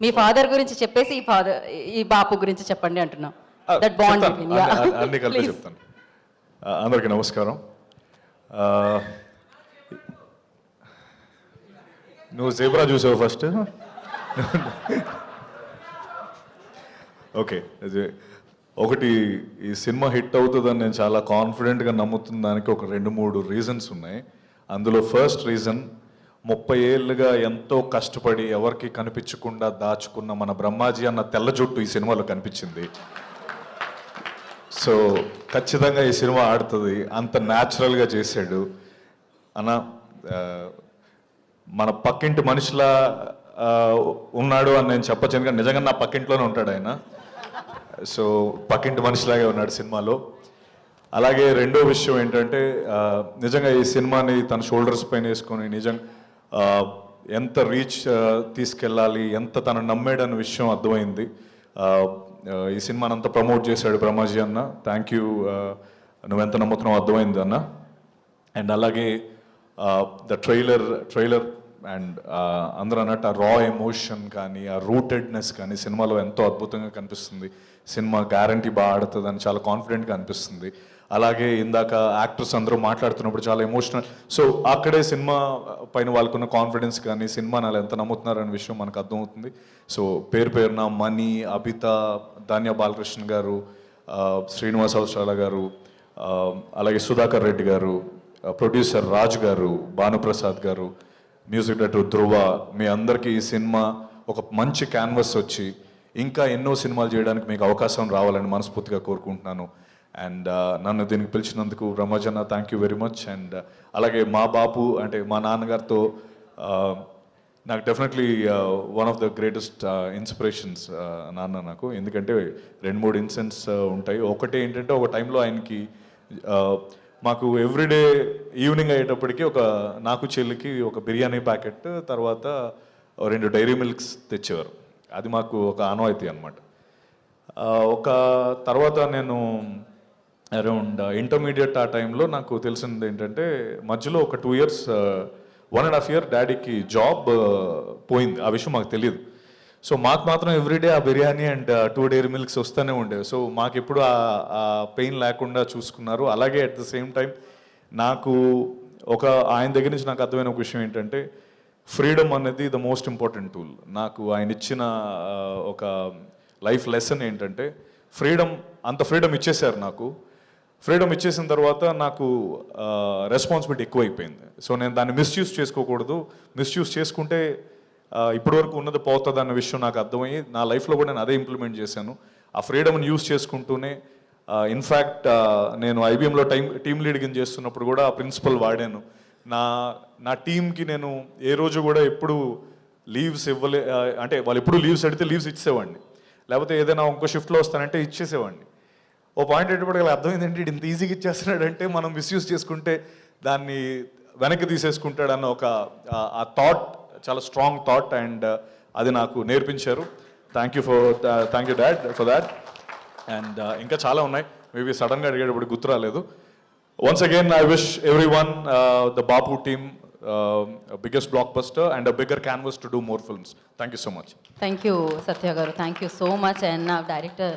మీ father గురించి చెప్పేసి ఈ బాపు గురించి చెప్పండి అంటున్నాం. దట్ బాండ్ అన్ని కలిపి చెప్తాను. అందరికీ నమస్కారం. నువ్వు జేబ్రా చూసావు ఫస్ట్? ఓకే, ఒకటి ఈ సినిమా హిట్ అవుతుందని నేను చాలా కాన్ఫిడెంట్గా నమ్ముతున్న దానికి ఒక 2-3 రీజన్స్ ఉన్నాయి. అందులో ఫస్ట్ రీజన్, 30 ఏళ్ళుగా ఎంతో కష్టపడి ఎవరికి కనిపించకుండా దాచుకున్న మన బ్రహ్మాజీ అన్న తెల్ల జుట్టు ఈ సినిమాలో కనిపించింది. సో ఖచ్చితంగా ఈ సినిమా ఆడుతుంది, అంత న్యాచురల్గా చేశాడు అన్న. మన పక్కింటి మనిషిలా ఉన్నాడు అని నేను చెప్పచ్చు, ఎందుకంటే నిజంగా నా పక్కింట్లోనే ఉంటాడు ఆయన. సో పక్కింటి మనిషిలాగే ఉన్నాడు సినిమాలో. అలాగే రెండో విషయం ఏంటంటే, నిజంగా ఈ సినిమాని తన షోల్డర్స్ పైన వేసుకొని ఎంత రీచ్ తీసుకెళ్ళాలి, ఎంత తను నమ్మాడన్న విషయం అర్థమైంది. ఈ సినిమాని అంతా ప్రమోట్ చేశాడు బ్రహ్మాజీ అన్న. థ్యాంక్ యూ, నువ్వెంత నమ్ముతున్నావు అర్థమైంది అన్న. అండ్ అలాగే ద ట్రైలర్ అండ్ అందరూ అన్నట్టు ఆ రా ఎమోషన్ కానీ, ఆ రూటెడ్నెస్ కానీ సినిమాలో ఎంతో అద్భుతంగా కనిపిస్తుంది. సినిమా గ్యారంటీ బాగా ఆడుతుంది అని చాలా కాన్ఫిడెంట్గా అనిపిస్తుంది. అలాగే ఇందాక యాక్టర్స్ అందరూ మాట్లాడుతున్నప్పుడు చాలా ఎమోషనల్. సో అక్కడే సినిమా పైన వాళ్ళకున్న కాన్ఫిడెన్స్ కానీ, సినిమాని వాళ్ళు ఎంత నమ్ముతున్నారనే విషయం మనకు అర్థమవుతుంది. సో పేరున మణి, అభిత, ధాన్య బాలకృష్ణ గారు, శ్రీనివాస్ అవసరాల గారు, అలాగే సుధాకర్ రెడ్డి గారు, ప్రొడ్యూసర్ రాజ్ గారు, భానుప్రసాద్ గారు, మ్యూజిక్ డైరెక్టర్ ధ్రువ, మీ అందరికీ ఈ సినిమా ఒక మంచి క్యాన్వస్ వచ్చి ఇంకా ఎన్నో సినిమాలు చేయడానికి మీకు అవకాశం రావాలని మనస్ఫూర్తిగా కోరుకుంటున్నాను. అండ్ నన్ను దీనికి పిలిచినందుకు రమజన్న thank you very much. And అలాగే మా బాపు అంటే మా నాన్నగారితో నాకు definitely one of the greatest inspirations నాన్న నాకు. ఎందుకంటే 2-3 ఇన్సిడెంట్స్ ఉంటాయి. ఒకటి ఏంటంటే, ఒక టైంలో ఆయనకి మాకు ఎవ్రీడే ఈవినింగ్ అయ్యేటప్పటికి నాకు చెల్లికి ఒక బిర్యానీ ప్యాకెట్, తర్వాత 2 డైరీ మిల్క్స్ తెచ్చేవారు. అది మాకు ఒక ఆనవాయితీ అనమాట. ఒక తర్వాత నేను అరౌండ్ ఇంటర్మీడియట్ ఆ టైంలో నాకు తెలిసింది ఏంటంటే, మధ్యలో ఒక 2 years 1.5 year డాడీకి జాబ్ పోయింది. ఆ విషయం మాకు తెలియదు. సో మాకు మాత్రం ఎవ్రీడే ఆ బిర్యానీ అండ్ 2 డైరీ మిల్క్స్ వస్తూనే ఉండేవి. సో మాకు ఎప్పుడు ఆ పెయిన్ లేకుండా చూసుకున్నారు. అలాగే అట్ ద సేమ్ టైం నాకు ఆయన దగ్గర నుంచి నాకు అర్థమైన ఒక విషయం ఏంటంటే, ఫ్రీడమ్ అనేది ద మోస్ట్ ఇంపార్టెంట్ టూల్. నాకు ఆయన ఇచ్చిన ఒక లైఫ్ లెసన్ ఏంటంటే, అంత ఫ్రీడమ్ ఇచ్చేశారు నాకు. ఫ్రీడమ్ ఇచ్చేసిన తర్వాత నాకు రెస్పాన్సిబిలిటీ ఎక్కువైపోయింది. సో నేను దాన్ని మిస్యూజ్ చేసుకోకూడదు. మిస్యూజ్ చేసుకుంటే ఇప్పటివరకు ఉన్నది పోతుంది అన్న విషయం నాకు అర్థమయ్యి, నా లైఫ్లో కూడా నేను అదే ఇంప్లిమెంట్ చేశాను. ఆ ఫ్రీడమ్ని యూజ్ చేసుకుంటూనే ఇన్ఫ్యాక్ట్ నేను ఐబీఎంలో టీమ్ లీడింగ్ చేస్తున్నప్పుడు కూడా ఆ ప్రిన్సిపల్ వాడాను. నా టీంకి నేను ఏ రోజు కూడా ఎప్పుడు లీవ్స్ అంటే వాళ్ళు ఎప్పుడు లీవ్స్ అడిగితే లీవ్స్ ఇచ్చేవాడిని, లేకపోతే ఏదైనా ఇంకో షిఫ్ట్లో వస్తానంటే ఇచ్చేసేవాడిని. ఓ పాయింట్ ఏంటప్పటికీ అర్థమైంది ఏంటి, ఇంత ఈజీగా ఇచ్చేస్తున్నాడంటే మనం మిస్యూజ్ చేసుకుంటే దాన్ని వెనక్కి తీసేసుకుంటాడన్న ఆ థాట్ చాలా స్ట్రాంగ్ థాట్. అండ్ అది నాకు నేర్పించారు. Thank you dad for that. And ఇంకా చాలా ఉన్నాయి, మేబీ సడన్గా అడిగేటప్పుడు గుర్తు రాలేదు. Once again I wish everyone, the Bapu team, biggest blockbuster and a bigger canvas to do more films. Thank you so much. Thank you Satya garu, thank you so much. And now director